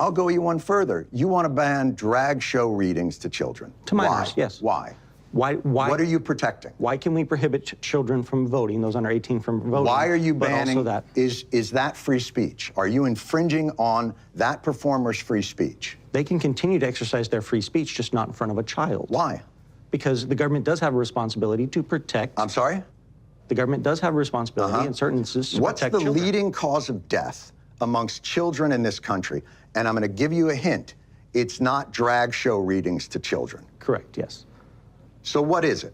I'll go you one further. You want to ban drag show readings to children. To minors, yes. Why? Why? What are you protecting? Why can we prohibit children from voting, those under 18 from voting? Why are you but banning? Also that, is that free speech? Are you infringing on that performer's free speech? they can continue to exercise their free speech, just not in front of a child. Why? Because the government does have a responsibility to protect. I'm sorry? The government does have a responsibility in certain instances to What's protect the children. leading cause of death amongst children in this country? And I'm going to give you a hint. It's not drag show readings to children. Correct, yes. So what is it?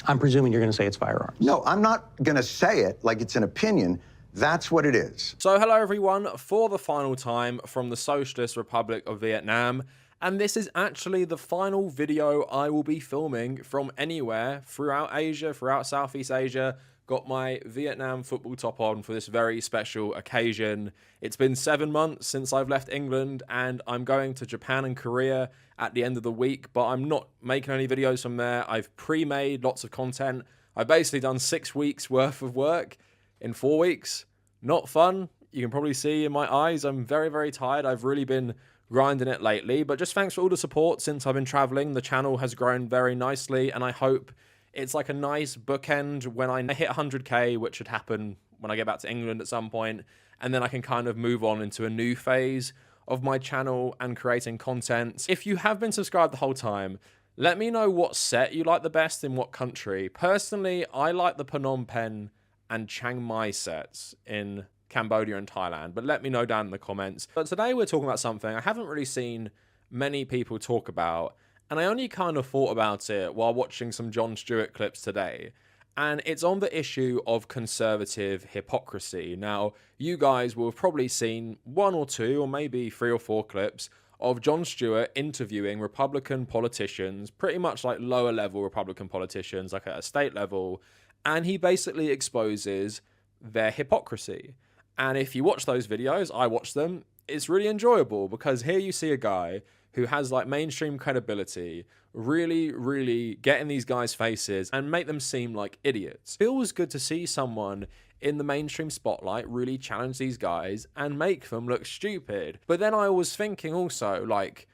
I'm presuming you're going to say it's firearms. No, I'm not going to say it like it's an opinion. That's what it is. So hello everyone, for the final time from the Socialist Republic of Vietnam, and this is actually the final video I will be filming from anywhere throughout Asia, throughout Southeast Asia. Got my Vietnam football top on for this very special occasion. It's been 7 months since I've left England, and I'm going to Japan and Korea at the end of the week, but I'm not making any videos from there. I've pre-made lots of content. I've basically done 6 weeks worth of work in 4 weeks. Not fun. You can probably see in my eyes I'm very, very tired. I've really been grinding it lately, but just thanks for all the support since I've been traveling. The channel has grown very nicely, and I hope it's like a nice bookend when I hit 100k, which should happen when I get back to England at some point, and then I can kind of move on into a new phase of my channel and creating content. If you have been subscribed the whole time, let me know what set you like the best in what country. Personally, I like the Phnom Penh and Chiang Mai sets in Cambodia and Thailand, but let me know down in the comments. But today we're talking about something I haven't really seen many people talk about, and I only kind of thought about it while watching some John Stewart clips today, and it's on the issue of conservative hypocrisy. Now, you guys will have probably seen 1 or 2 or maybe 3 or 4 clips of John Stewart interviewing Republican politicians, pretty much like lower level Republican politicians, like at a state level, and he basically exposes their hypocrisy. And if you watch those videos, I watch them, it's really enjoyable, because here you see a guy who has like mainstream credibility really get in these guys' faces and make them seem like idiots. It feels good to see someone in the mainstream spotlight really challenge these guys and make them look stupid. But then I was thinking also, like,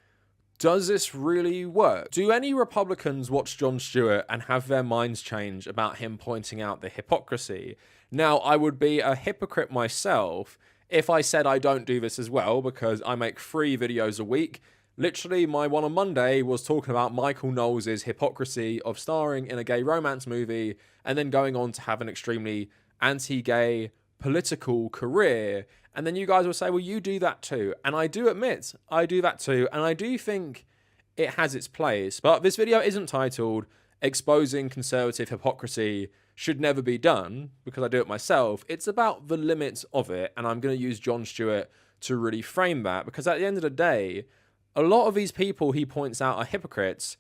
does this really work? Do any Republicans watch John Stewart and have their minds change about him pointing out the hypocrisy? Now, I would be a hypocrite myself if I said I don't do this as well, because I make 3 videos a week. Literally, my one on Monday was talking about Michael Knowles' hypocrisy of starring in a gay romance movie and then going on to have an extremely anti-gay political career. And then you guys will say, well, you do that too. And I do admit, I do that too. And I do think it has its place. But this video isn't titled Exposing Conservative Hypocrisy Should Never Be Done, because I do it myself. It's about the limits of it. And I'm going to use John Stewart to really frame that. Because at the end of the day, a lot of these people he points out are hypocrites.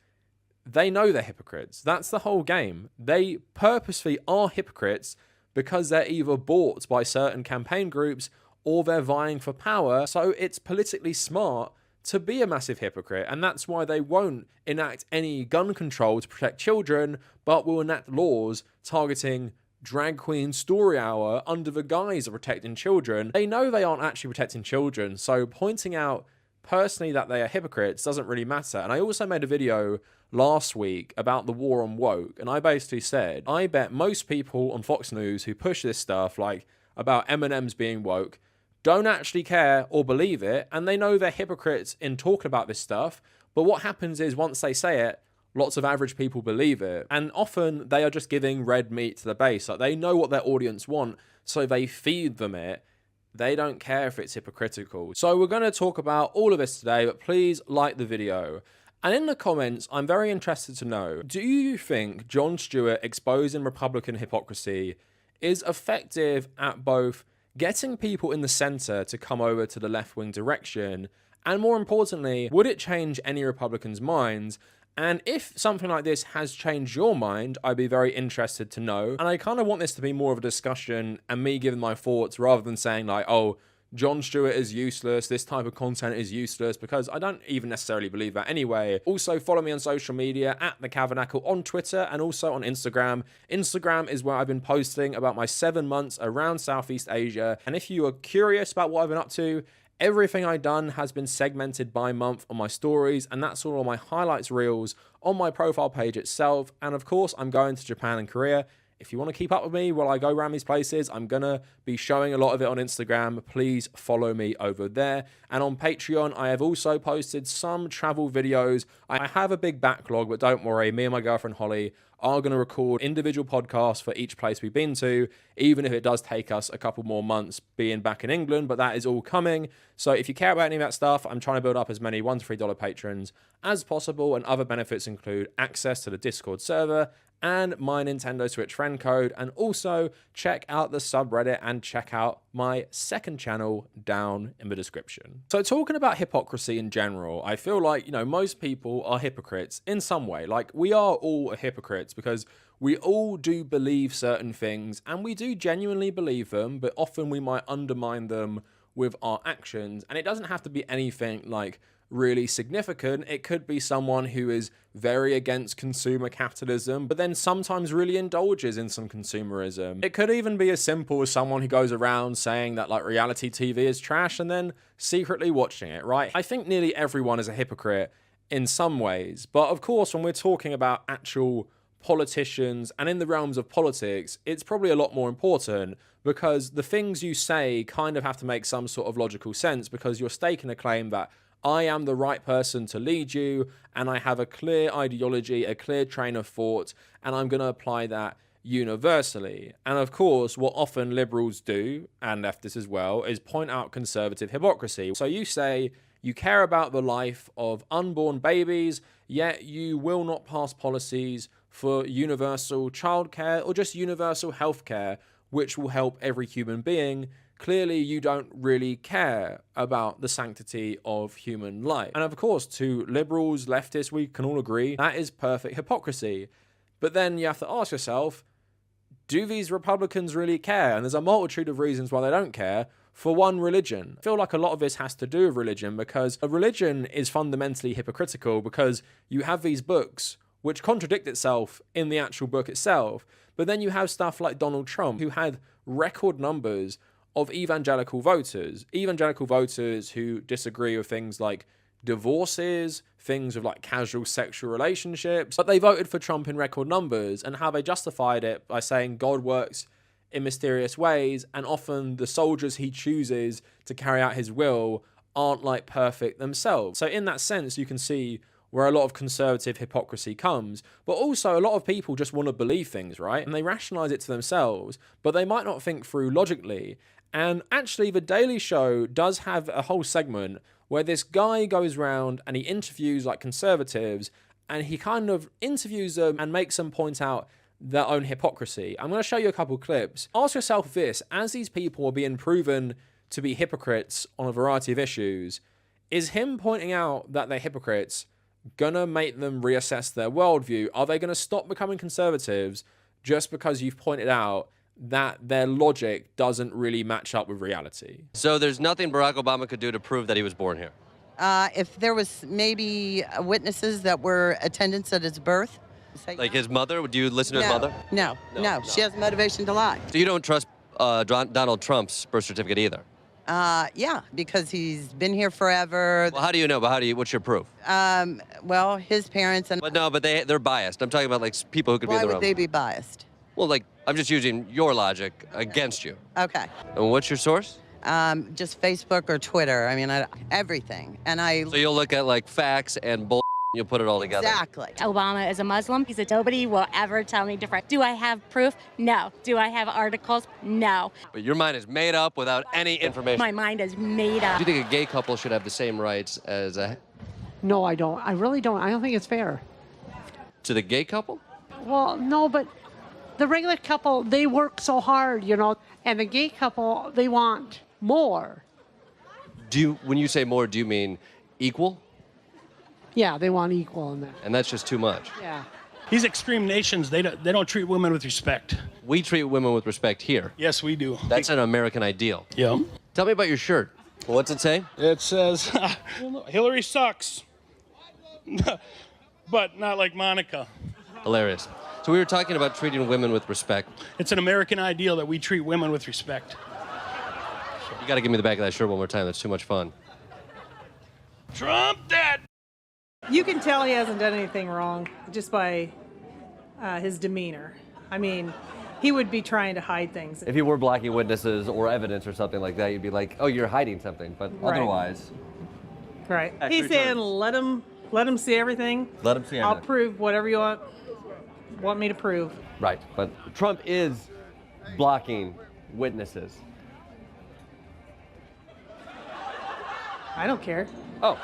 They know they're hypocrites. That's the whole game. They purposely are hypocrites because they're either bought by certain campaign groups or they're vying for power. So it's politically smart to be a massive hypocrite. And that's why they won't enact any gun control to protect children, but will enact laws targeting drag queen story hour under the guise of protecting children. They know they aren't actually protecting children. So pointing out personally that they are hypocrites doesn't really matter. And I also made a video last week about the war on woke, and I basically said, I bet most people on Fox News who push this stuff, like about M&M's being woke, don't actually care or believe it, and they know they're hypocrites in talking about this stuff. But what happens is once they say it, lots of average people believe it, and often they are just giving red meat to the base. Like, they know what their audience want, so they feed them it. They don't care if it's hypocritical. So we're going to talk about all of this today, but please like the video. And in the comments, I'm very interested to know, do you think John Stewart exposing Republican hypocrisy is effective at both getting people in the center to come over to the left-wing direction, and more importantly, would it change any Republicans' minds? And if something like this has changed your mind, I'd be very interested to know. And I kind of want this to be more of a discussion and me giving my thoughts rather than saying like, oh, John Stewart is useless, this type of content is useless, because I don't even necessarily believe that anyway. Also, follow me on social media at the Kavernacle on Twitter and also on Instagram. Instagram is where I've been posting about my 7 months around Southeast Asia. And if you are curious about what I've been up to Everything I've done has been segmented by month on my stories, and that's all on my highlights reels on my profile page itself. And of course, I'm going to Japan and Korea. If you want to keep up with me while I go around these places, I'm going to be showing a lot of it on Instagram. Please follow me over there. And on Patreon, I have also posted some travel videos. I have a big backlog, but don't worry, me and my girlfriend Holly are going to record individual podcasts for each place we've been to, even if it does take us a couple more months being back in England, but that is all coming. So if you care about any of that stuff, I'm trying to build up as many $1 to $3 patrons as possible, and other benefits include access to the Discord server and my Nintendo Switch friend code, and also check out the subreddit and check out my second channel down in the description. So talking about hypocrisy in general, I feel like, most people are hypocrites in some way. Like, we are all hypocrites because we all do believe certain things and we do genuinely believe them, but often we might undermine them with our actions. And it doesn't have to be anything like really significant. It could be someone who is very against consumer capitalism, but then sometimes really indulges in some consumerism. It could even be as simple as someone who goes around saying that like reality TV is trash and then secretly watching it, right? I think nearly everyone is a hypocrite in some ways, but of course, when we're talking about actual politicians and in the realms of politics, it's probably a lot more important because the things you say kind of have to make some sort of logical sense because you're staking a claim that I am the right person to lead you, and I have a clear ideology, a clear train of thought, and I'm going to apply that universally. And of course, what often liberals do, and leftists as well, is point out conservative hypocrisy. So you say you care about the life of unborn babies, yet you will not pass policies for universal childcare or just universal healthcare, which will help every human being. Clearly, you don't really care about the sanctity of human life. And of course, to liberals, leftists, we can all agree that is perfect hypocrisy. But then you have to ask yourself, do these Republicans really care? And there's a multitude of reasons why they don't care. For one, religion. I feel like a lot of this has to do with religion because a religion is fundamentally hypocritical because you have these books which contradict itself in the actual book itself. But then you have stuff like Donald Trump, who had record numbers of evangelical voters who disagree with things like divorces, things with like casual sexual relationships, but they voted for Trump in record numbers, and how they justified it by saying God works in mysterious ways, and often the soldiers he chooses to carry out his will aren't like perfect themselves. So in that sense, you can see where a lot of conservative hypocrisy comes, but also a lot of people just want to believe things, right? And they rationalize it to themselves, but they might not think through logically. And actually, The Daily Show does have a whole segment where this guy goes around and he interviews like conservatives, and he kind of interviews them and makes them point out their own hypocrisy. I'm going to show you a couple clips. Ask yourself this, as these people are being proven to be hypocrites on a variety of issues, is him pointing out that they're hypocrites gonna make them reassess their worldview? Are they going to stop becoming conservatives just because you've pointed out that their logic doesn't really match up with reality? So there's nothing Barack Obama could do to prove that he was born here? If there was maybe witnesses that were attendants at his birth. Like his mother? Would you listen to his mother? No. She has motivation to lie. So you don't trust Donald Trump's birth certificate either? Yeah, because he's been here forever. Well, how do you know? But what's your proof? Well, his parents and... But no, but they're biased. I'm talking about like people who could be in the room. Why would they be biased? Well, like, I'm just using your logic against you. Okay. And what's your source? Just Facebook or Twitter. I mean, everything. And So you'll look at like facts and bull. You'll put it all together. Exactly. Obama is a Muslim. He said nobody will ever tell me different. Do I have proof? No. Do I have articles? No. But your mind is made up without any information. My mind is made up. Do you think a gay couple should have the same rights as a... No, I don't. I really don't. I don't think it's fair. To the gay couple? Well, no, but the regular couple, they work so hard, and the gay couple, they want more. When you say more, do you mean equal? Yeah, they want equal in that. And that's just too much. Yeah. These extreme nations, they don't treat women with respect. We treat women with respect here. Yes, we do. That's an American ideal. Yeah. Tell me about your shirt. What's it say? It says, Hillary sucks. But not like Monica. Hilarious. So we were talking about treating women with respect. It's an American ideal that we treat women with respect. You got to give me the back of that shirt one more time. That's too much fun. Trump that. You can tell he hasn't done anything wrong just by his demeanor. I mean, he would be trying to hide things. If you were blocking witnesses or evidence or something like that, you'd be like, oh, you're hiding something. But otherwise, Right. He's saying, let him see everything. let him see I'll everything. prove whatever you want me to prove. Right. But Trump is blocking witnesses. I don't care. Oh.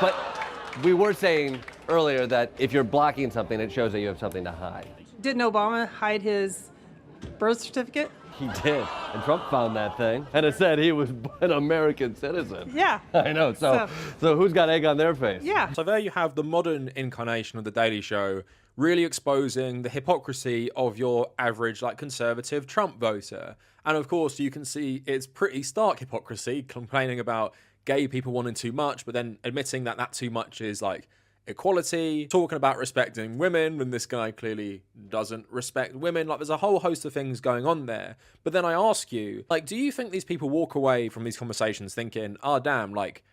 But we were saying earlier that if you're blocking something, it shows that you have something to hide. Didn't Obama hide his birth certificate? He did. And Trump found that thing. And it said he was an American citizen. Yeah. I know. So who's got egg on their face? Yeah. So there you have the modern incarnation of The Daily Show, really exposing the hypocrisy of your average, like, conservative Trump voter. And of course, you can see it's pretty stark hypocrisy, complaining about gay people wanting too much, but then admitting that that too much is, like, equality, talking about respecting women when this guy clearly doesn't respect women. Like, there's a whole host of things going on there. But then I ask you, like, do you think these people walk away from these conversations thinking, oh, damn, like,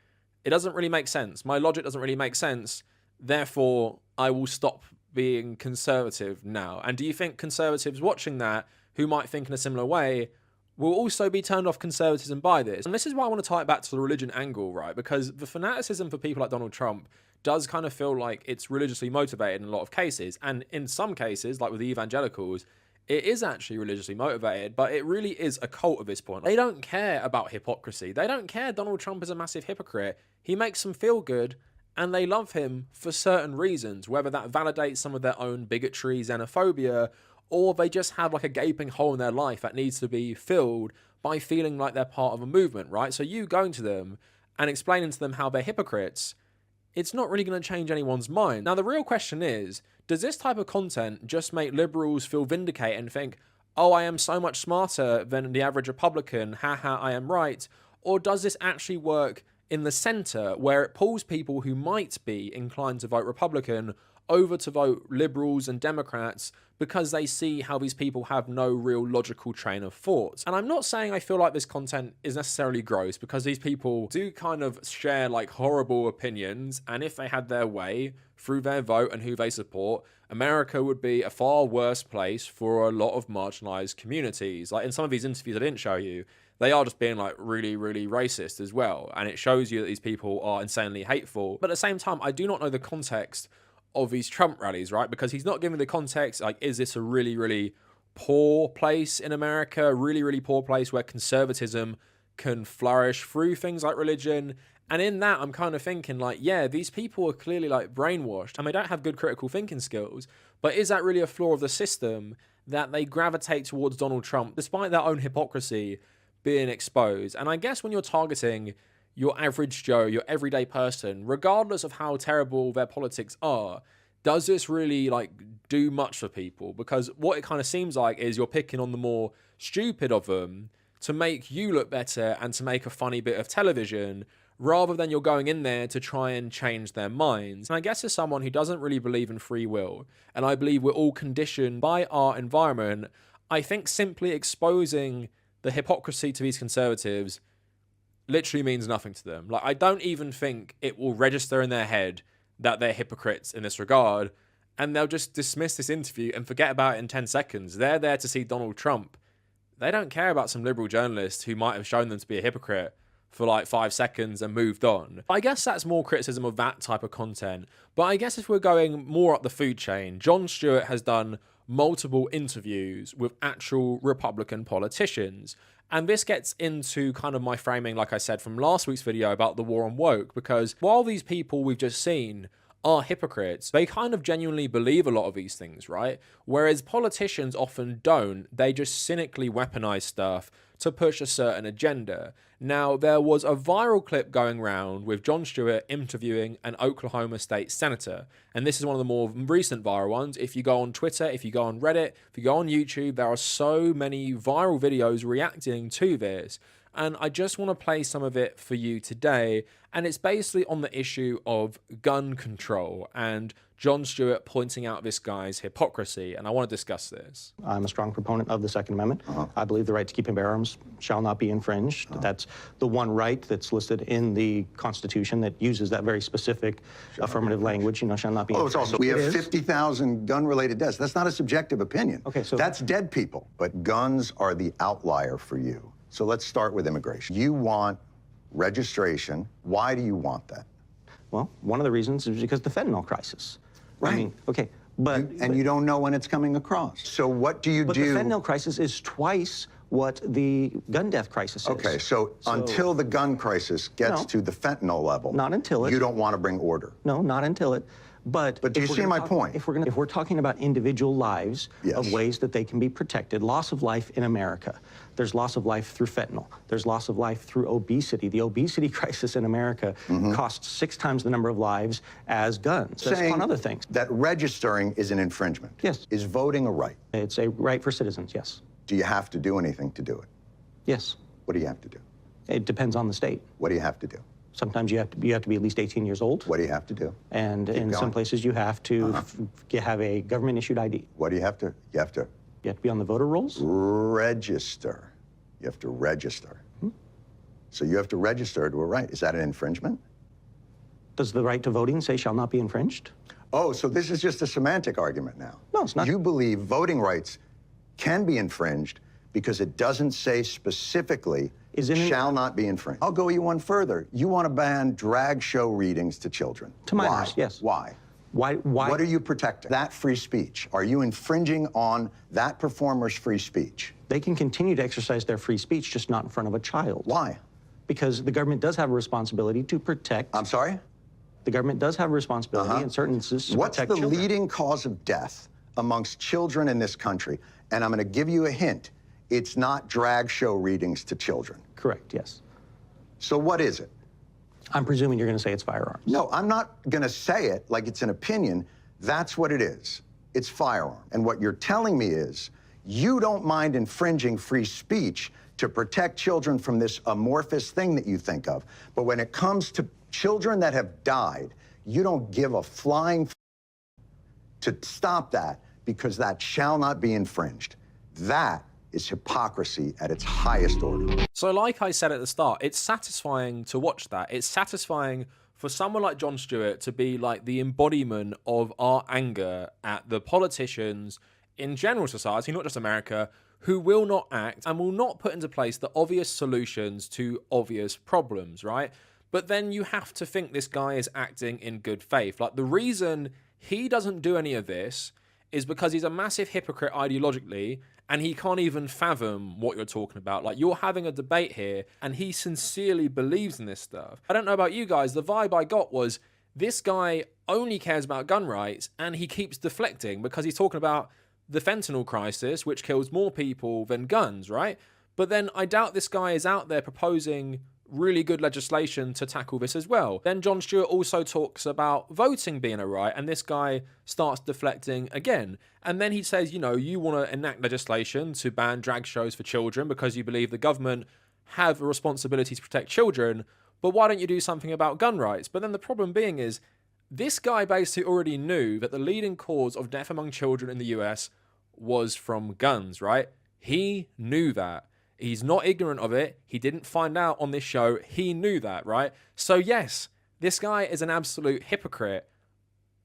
it doesn't really make sense. My logic doesn't really make sense. Therefore, I will stop being conservative now. And do you think conservatives watching that, who might think in a similar way, will also be turned off conservatism by this? And this is why I want to tie it back to the religion angle, right? Because the fanaticism for people like Donald Trump does kind of feel like it's religiously motivated in a lot of cases. And in some cases, like with the evangelicals, it is actually religiously motivated, but it really is a cult at this point. They don't care about hypocrisy. They don't care Donald Trump is a massive hypocrite. He makes them feel good, and they love him for certain reasons, whether that validates some of their own bigotry, xenophobia, or they just have like a gaping hole in their life that needs to be filled by feeling like they're part of a movement, right? So you going to them and explaining to them how they're hypocrites, it's not really going to change anyone's mind. Now, the real question is, does this type of content just make liberals feel vindicated and think, oh, I am so much smarter than the average Republican, haha, I am right? Or does this actually work in the center, where it pulls people who might be inclined to vote Republican over to vote liberals and Democrats because they see how these people have no real logical train of thought? And I'm not saying I feel like this content is necessarily gross, because these people do kind of share like horrible opinions, and if they had their way through their vote and who they support, America would be a far worse place for a lot of marginalized communities. Like in some of these interviews I didn't show you, they are just being like really, really racist as well. And it shows you that these people are insanely hateful. But at the same time, I do not know the context of these Trump rallies, right? Because he's not giving the context, like, is this a really, really poor place in America? A really, really poor place where conservatism can flourish through things like religion? And in that, I'm kind of thinking like, yeah, these people are clearly like brainwashed and they don't have good critical thinking skills. But is that really a flaw of the system that they gravitate towards Donald Trump despite their own hypocrisy being exposed? And I guess when you're targeting your average Joe, your everyday person, regardless of how terrible their politics are, does this really like do much for people? Because what it kind of seems like is you're picking on the more stupid of them to make you look better and to make a funny bit of television, rather than you're going in there to try and change their minds. And I guess as someone who doesn't really believe in free will, and I believe we're all conditioned by our environment, I think simply exposing the hypocrisy to these conservatives literally means nothing to them. Like, I don't even think it will register in their head that they're hypocrites in this regard, and they'll just dismiss this interview and forget about it in 10 seconds. They're there to see Donald Trump. They don't care about some liberal journalist who might have shown them to be a hypocrite for like 5 seconds and moved on. I guess that's more criticism of that type of content. But I guess if we're going more up the food chain, John Stewart has done multiple interviews with actual Republican politicians. And this gets into kind of my framing, like I said, from last week's video about the war on woke, because while these people we've just seen are hypocrites, they kind of genuinely believe a lot of these things, right? Whereas politicians often don't. They just cynically weaponize stuff to push a certain agenda. Now, there was a viral clip going around with John Stewart interviewing an Oklahoma state senator. And this is one of the more recent viral ones. If you go on Twitter, if you go on Reddit, if you go on YouTube, there are so many viral videos reacting to this. And I just want to play some of it for you today. And it's basically on the issue of gun control and John Stewart pointing out this guy's hypocrisy, and I want to discuss this. I'm a strong proponent of the Second Amendment. I believe the right to keep and bear arms shall not be infringed. That's the one right that's listed in the Constitution that uses that very specific affirmative language, shall not be Oh, infringed. it's also, we have 50,000 gun-related deaths. That's not a subjective opinion. Okay, so that's dead people. But guns are the outlier for you. So let's start with immigration. You want registration. Why do you want that? Well, one of the reasons is because the fentanyl crisis. Right. I mean, okay, but... And you don't know when it's coming across. So what do you But do? the fentanyl crisis is twice what the gun death crisis is. Okay, so until the gun crisis gets to the fentanyl level, not until it. You don't want to bring order. No, not until it. But do you see my point? If we're talking about individual lives of ways that they can be protected, loss of life in America, there's loss of life through fentanyl. There's loss of life through obesity. The obesity crisis in America costs 6 times the number of lives as guns. That's on other things. That registering is an infringement. Yes. Is voting a right? It's a right for citizens, yes. Do you have to do anything to do it? Yes. What do you have to do? It depends on the state. What do you have to do? Sometimes you have to be at least 18 years old. What do you have to do? And in some places you have to have a government-issued ID. What do you have to? You have to be on the voter rolls? Register. You have to register. So you have to register to a right. Is that an infringement? Does the right to voting say shall not be infringed? Oh, so this is just a semantic argument now. No, it's not. You believe voting rights can be infringed because it doesn't say specifically shall not be infringed. I'll go you one further. You want to ban drag show readings to children. To minors, yes. Why? Why? What are you protecting? That free speech. Are you infringing on that performer's free speech? They can continue to exercise their free speech, just not in front of a child. Why? Because the government does have a responsibility to protect. I'm sorry? The government does have a responsibility in certain instances to What's protect the children. leading cause of death amongst children in this country? And I'm going to give you a hint. It's not drag show readings to children. Correct, yes. So what is it? I'm presuming you're going to say it's firearms. No, I'm not going to say it like it's an opinion. That's what it is. It's firearm. And what you're telling me is you don't mind infringing free speech to protect children from this amorphous thing that you think of. But when it comes to children that have died, you don't give a flying to stop that because that shall not be infringed. That is hypocrisy at its highest order. So like I said at the start, it's satisfying to watch that. It's satisfying for someone like John Stewart to be like the embodiment of our anger at the politicians in general society, not just America, who will not act and will not put into place the obvious solutions to obvious problems, right? But then you have to think this guy is acting in good faith. Like, the reason he doesn't do any of this is because he's a massive hypocrite ideologically, and he can't even fathom what you're talking about. Like, you're having a debate here, and he sincerely believes in this stuff. I don't know about you guys, the vibe I got was this guy only cares about gun rights, and he keeps deflecting because he's talking about the fentanyl crisis, which kills more people than guns, right? But then I doubt this guy is out there proposing really good legislation to tackle this as well. Then John Stewart also talks about voting being a right, and this guy starts deflecting again. And then he says, you know, you want to enact legislation to ban drag shows for children because you believe the government have a responsibility to protect children, but why don't you do something about gun rights? But then the problem being is, this guy basically already knew that the leading cause of death among children in the US was from guns, right? He knew that. He's not ignorant of it. He didn't find out on this show. He knew that, right? So yes, this guy is an absolute hypocrite,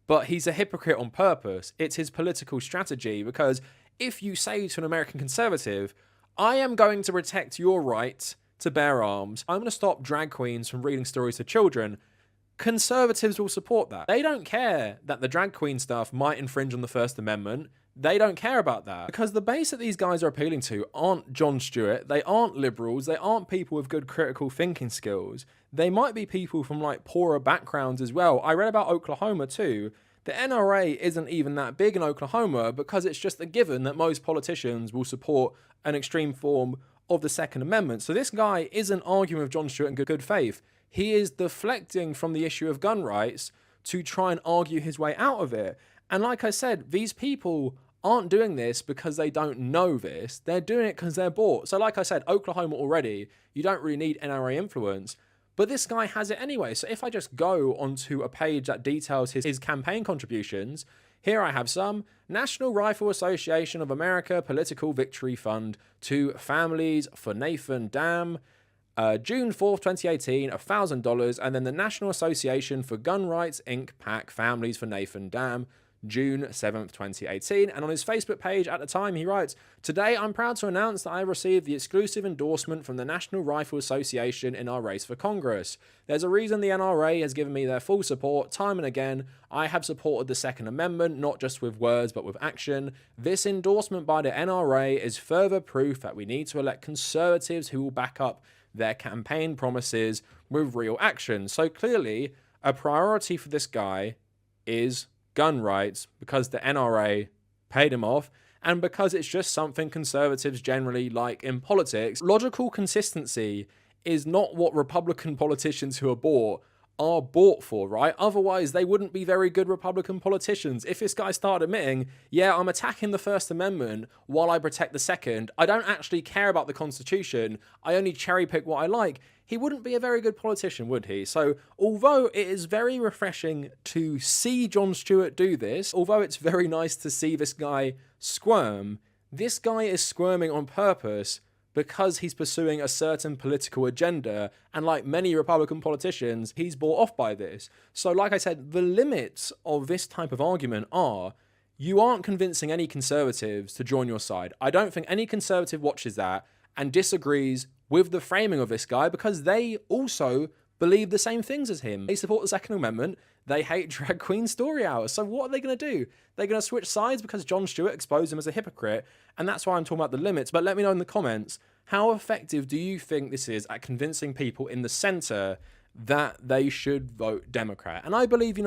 but he's a hypocrite on purpose. It's his political strategy, because if you say to an American conservative, I am going to protect your right to bear arms, I'm going to stop drag queens from reading stories to children, conservatives will support that. They don't care that the drag queen stuff might infringe on the First Amendment. They don't care about that, because the base that these guys are appealing to aren't John Stewart, they aren't liberals, they aren't people with good critical thinking skills. They might be people from like poorer backgrounds as well. I read about Oklahoma too. The NRA isn't even that big in Oklahoma because it's just a given that most politicians will support an extreme form of the Second Amendment. So this guy isn't arguing with John Stewart in good faith. He is deflecting from the issue of gun rights to try and argue his way out of it. And like I said, these people aren't doing this because they don't know this. They're doing it because they're bored. So like I said, Oklahoma already, you don't really need NRA influence. but this guy has it anyway. So if I just go onto a page that details his campaign contributions, here I have some. National Rifle Association of America Political Victory Fund to Families for Nathan Dam. June 4th, 2018, $1,000. And then the National Association for Gun Rights, Inc. PAC Families for Nathan Dam. June 7th, 2018. And on his Facebook page at the time, he writes, "Today, I'm proud to announce that I received the exclusive endorsement from the National Rifle Association in our race for Congress. There's a reason the NRA has given me their full support time and again. I have supported the Second Amendment, not just with words, but with action. This endorsement by the NRA is further proof that we need to elect conservatives who will back up their campaign promises with real action." So clearly, a priority for this guy is gun rights because the NRA paid him off and because it's just something conservatives generally like in politics. Logical consistency is not what Republican politicians who are bought for, right? Otherwise, they wouldn't be very good Republican politicians. If this guy started admitting, yeah, I'm attacking the First Amendment while I protect the Second, I don't actually care about the Constitution, I only cherry pick what I like, he wouldn't be a very good politician, would he? So although it is very refreshing to see John Stewart do this, although it's very nice to see this guy squirm, this guy is squirming on purpose because he's pursuing a certain political agenda, and like many Republican politicians, he's bought off by this. So like I said, the limits of this type of argument are, you aren't convincing any conservatives to join your side. I don't think any conservative watches that and disagrees with the framing of this guy because they also believe the same things as him. They support the Second Amendment. They hate drag queen story hours. So what are they going to do? They're going to switch sides because John Stewart exposed him as a hypocrite. And that's why I'm talking about the limits. But let me know in the comments, how effective do you think this is at convincing people in the center that they should vote Democrat? And I believe,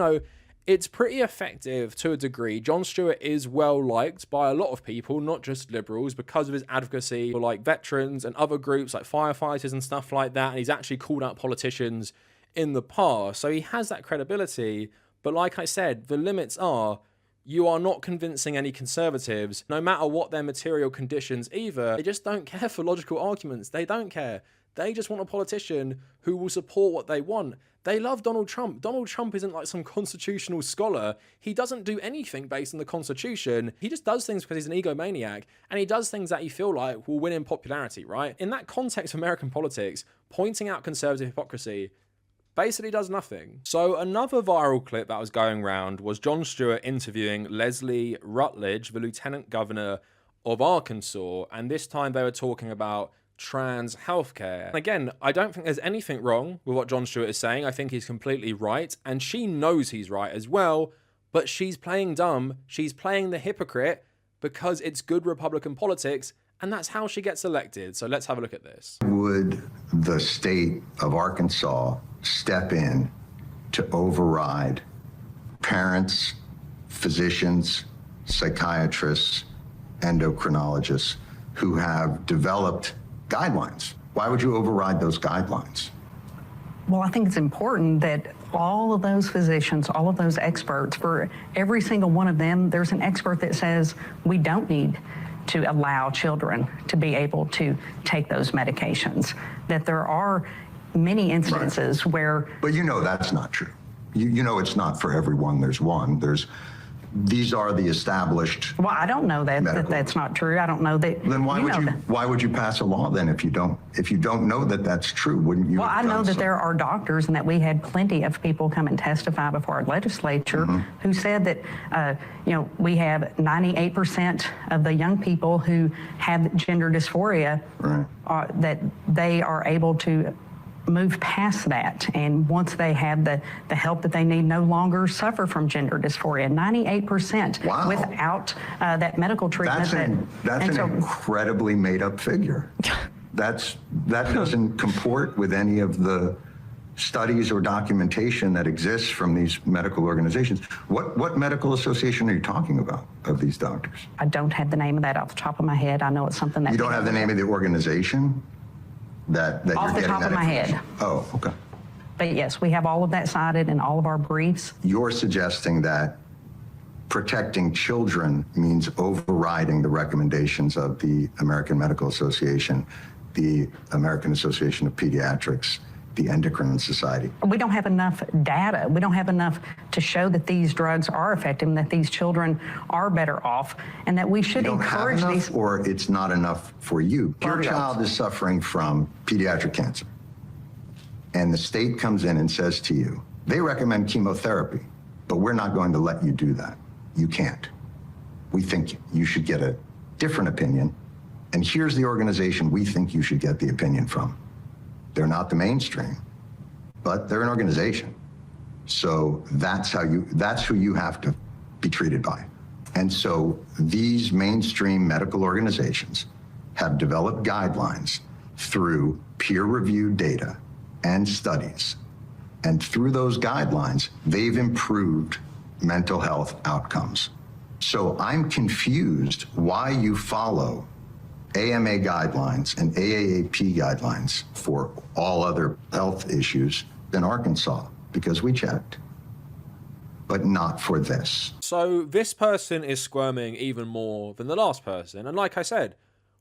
it's pretty effective to a degree. John Stewart is well liked by a lot of people, not just liberals, because of his advocacy for like veterans and other groups like firefighters and stuff like that. And he's actually called out politicians in the past. So he has that credibility. But like I said, the limits are, you are not convincing any conservatives, no matter what their material conditions either. They just don't care for logical arguments. They don't care. They just want a politician who will support what they want. They love Donald Trump. Donald Trump isn't like some constitutional scholar. He doesn't do anything based on the Constitution. He just does things because he's an egomaniac, and he does things that he feel like will win in popularity, right? In that context of American politics, pointing out conservative hypocrisy basically does nothing. So another viral clip that was going around was John Stewart interviewing Leslie Rutledge, the Lieutenant Governor of Arkansas, and this time they were talking about trans healthcare. Again, I don't think there's anything wrong with what John Stewart is saying. I think he's completely right, and she knows he's right as well, but she's playing dumb. She's playing the hypocrite because it's good Republican politics, and that's how she gets elected. So let's have a look at this. Would the state of Arkansas step in to override parents, physicians, psychiatrists, endocrinologists who have developed guidelines? Why would you override those guidelines? Well, I think it's important that all of those physicians, all of those experts, for every single one of them, there's an expert that says we don't need to allow children to be able to take those medications. That there are many instances where... But that's not true. It's not for everyone. There's one. These are the established. Well, I don't know that that's not true. I don't know that. Then why would you pass a law then if you don't know that that's true? Wouldn't you? Well, I know that there are doctors, and that we had plenty of people come and testify before our legislature who said that we have 98% of the young people who have gender dysphoria, that they are able to move past that, and once they have the help that they need, no longer suffer from gender dysphoria. 98% without that medical treatment. That's an incredibly made up figure. That doesn't comport with any of the studies or documentation that exists from these medical organizations. What medical association are you talking about of these doctors? I don't have the name of that off the top of my head. I know it's something that... You don't have the name of the organization? That off the top of my head. Oh, okay. But yes, we have all of that cited in all of our briefs. You're suggesting that protecting children means overriding the recommendations of the American Medical Association, the American Association of Pediatrics, the Endocrine Society. We don't have enough data. We don't have enough to show that these drugs are effective and that these children are better off, and that we should You don't have encourage enough, these. or it's not enough for you. Your child is suffering from pediatric cancer, and the state comes in and says to you, they recommend chemotherapy, but we're not going to let you do that. You can't. We think you should get a different opinion, and here's the organization we think you should get the opinion from. They're not the mainstream, but they're an organization. So that's who you have to be treated by. And so these mainstream medical organizations have developed guidelines through peer-reviewed data and studies. And through those guidelines, they've improved mental health outcomes. So I'm confused why you follow AMA guidelines and AAAP guidelines for all other health issues in Arkansas, because we checked, but not for this. So this person is squirming even more than the last person. And like I said,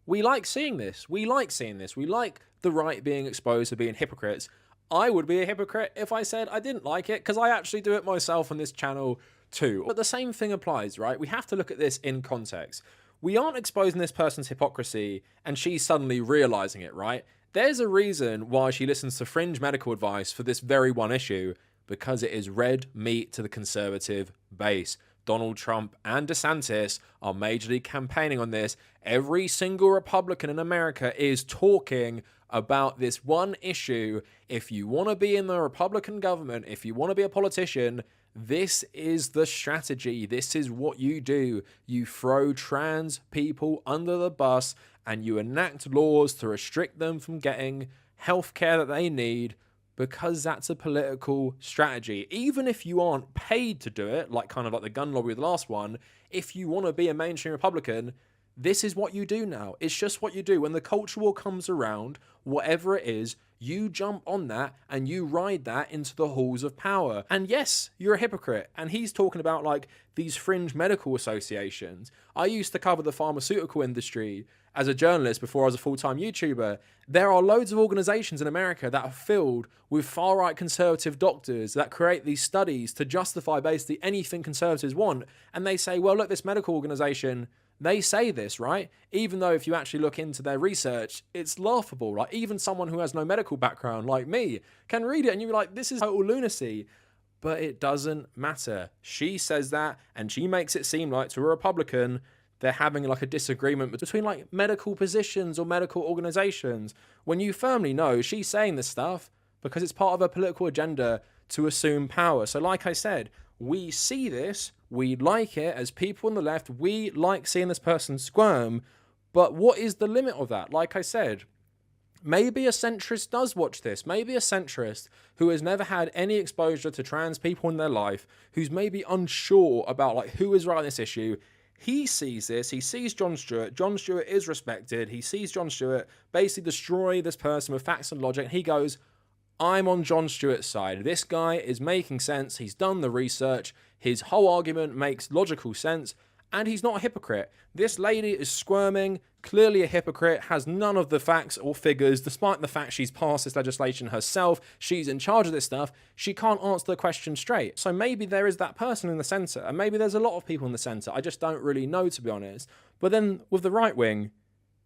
we like seeing this. We like seeing this. We like the right being exposed to being hypocrites. I would be a hypocrite if I said I didn't like it, because I actually do it myself on this channel too. But the same thing applies, right? We have to look at this in context. We aren't exposing this person's hypocrisy and she's suddenly realizing it, right? There's a reason why she listens to fringe medical advice for this very one issue, because it is red meat to the conservative base. Donald Trump and DeSantis are majorly campaigning on this. Every single Republican in America is talking about this one issue. If you want to be in the Republican government, if you want to be a politician, this is the strategy. This is what you do. You throw trans people under the bus and you enact laws to restrict them from getting healthcare that they need, because that's a political strategy. Even if you aren't paid to do it, like kind of like the gun lobby with the last one, if you want to be a mainstream Republican, this is what you do now. It's just what you do. When the culture war comes around, whatever it is, you jump on that and you ride that into the halls of power. And yes, you're a hypocrite. And he's talking about like these fringe medical associations. I used to cover the pharmaceutical industry as a journalist before I was a full-time YouTuber. There are loads of organizations in America that are filled with far-right conservative doctors that create these studies to justify basically anything conservatives want. And they say, well, look, this medical organization, they say this, right? Even though if you actually look into their research, it's laughable. Like even someone who has no medical background like me can read it and you're like, this is total lunacy. But it doesn't matter. She says that and she makes it seem like to a Republican, they're having like a disagreement between like medical positions or medical organizations, when you firmly know she's saying this stuff because it's part of her political agenda to assume power. So like I said, we see this, we like it as people on the left, we like seeing this person squirm, but what is the limit of that? Like I said, maybe a centrist does watch this. Maybe a centrist who has never had any exposure to trans people in their life, who's maybe unsure about like who is right on this issue. He sees this, he sees John Stewart. John Stewart is respected. He sees John Stewart basically destroy this person with facts and logic. And he goes, I'm on John Stewart's side. This guy is making sense. He's done the research. His whole argument makes logical sense. And he's not a hypocrite. This lady is squirming, clearly a hypocrite, has none of the facts or figures, despite the fact she's passed this legislation herself, she's in charge of this stuff, she can't answer the question straight. So maybe there is that person in the centre, and maybe there's a lot of people in the centre, I just don't really know, to be honest. But then with the right wing,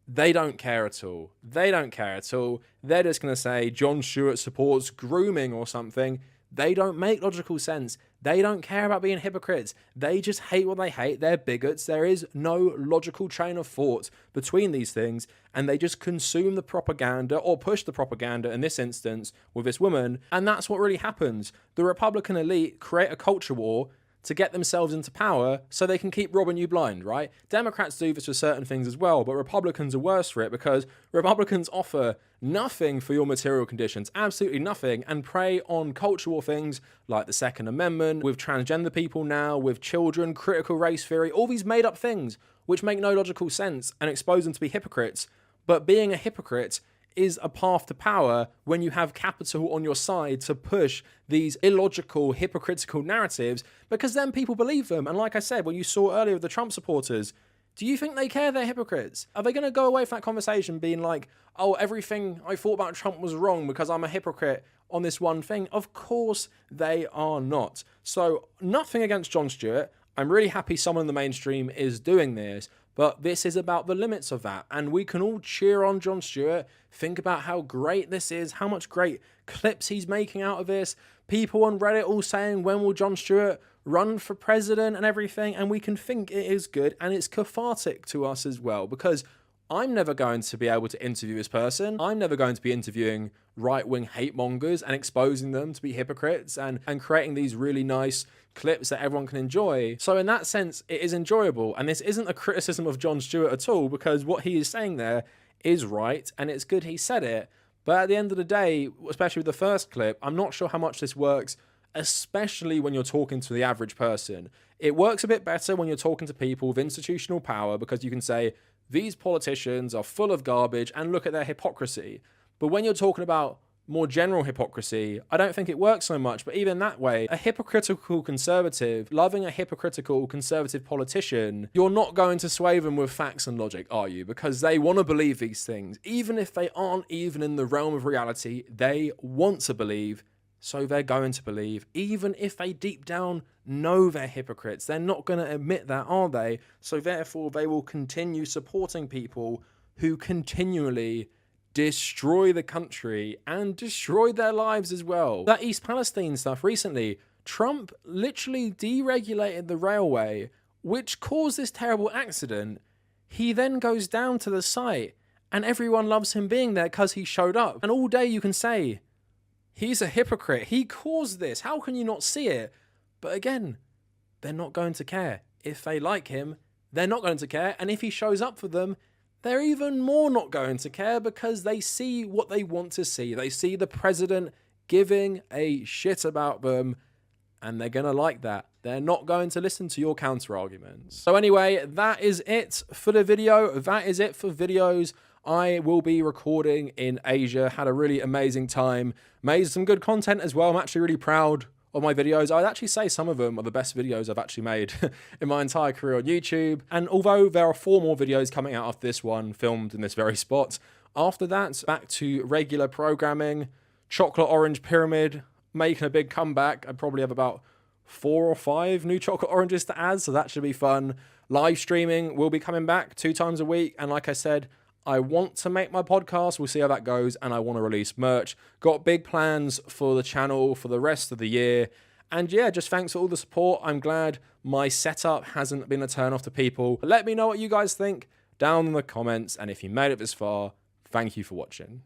they don't care at all. They don't care at all. They're just going to say John Stewart supports grooming or something. They don't make logical sense. They don't care about being hypocrites. They just hate what they hate. They're bigots. There is no logical chain of thought between these things, and they just consume the propaganda, or push the propaganda in this instance with this woman, and that's what really happens. The Republican elite create a culture war to get themselves into power so they can keep robbing you blind, right? Democrats do this with certain things as well, but Republicans are worse for it because Republicans offer nothing for your material conditions, absolutely nothing, and prey on cultural things like the Second Amendment, with transgender people now, with children, critical race theory, all these made up things which make no logical sense and expose them to be hypocrites. But being a hypocrite is a path to power when you have capital on your side to push these illogical, hypocritical narratives, because then people believe them. And like I said, when you saw earlier with the Trump supporters, do you think they care they're hypocrites? Are they going to go away from that conversation being like, oh, everything I thought about Trump was wrong because I'm a hypocrite? on this one thing? Of course they are not. So nothing against John Stewart. I'm really happy someone in the mainstream is doing this, but this is about the limits of that. And we can all cheer on John Stewart, think about how great this is, how much great clips he's making out of this. People on Reddit all saying, when will John Stewart run for president and everything? And we can think it is good, and it's cathartic to us as well, because I'm never going to be able to interview this person. I'm never going to be interviewing right-wing hate mongers and exposing them to be hypocrites and creating these really nice clips that everyone can enjoy. So in that sense, it is enjoyable. And this isn't a criticism of John Stewart at all, because what he is saying there is right, and it's good he said it. But at the end of the day, especially with the first clip, I'm not sure how much this works, especially when you're talking to the average person. It works a bit better when you're talking to people with institutional power, because you can say, these politicians are full of garbage and look at their hypocrisy. But when you're talking about more general hypocrisy, I don't think it works so much. But even that way, a hypocritical conservative, loving a hypocritical conservative politician, you're not going to sway them with facts and logic, are you? Because they want to believe these things. Even if they aren't even in the realm of reality, they want to believe, so they're going to believe. Even if they deep down know they're hypocrites, they're not going to admit that, are they? So therefore, they will continue supporting people who continually destroy the country and destroy their lives as well. That East Palestine stuff recently, Trump literally deregulated the railway, which caused this terrible accident. He then goes down to the site and everyone loves him being there because he showed up. And all day you can say, he's a hypocrite. He caused this. How can you not see it? But again, they're not going to care. If they like him, they're not going to care. And if he shows up for them, they're even more not going to care, because they see what they want to see. They see the president giving a shit about them, and they're going to like that. They're not going to listen to your counter arguments. So anyway, that is it for the video. That is it for videos I will be recording in Asia. Had a really amazing time. Made some good content as well. I'm actually really proud of my videos. I'd actually say some of them are the best videos I've actually made in my entire career on YouTube. And although there are 4 more videos coming out of this one filmed in this very spot, after that, back to regular programming. Chocolate Orange Pyramid making a big comeback. I probably have about 4 or 5 new chocolate oranges to add, so that should be fun. Live streaming will be coming back 2 times a week. And like I said, I want to make my podcast. We'll see how that goes. And I want to release merch. Got big plans for the channel for the rest of the year. And yeah, just thanks for all the support. I'm glad my setup hasn't been a turn off to people. Let me know what you guys think down in the comments. And if you made it this far, thank you for watching.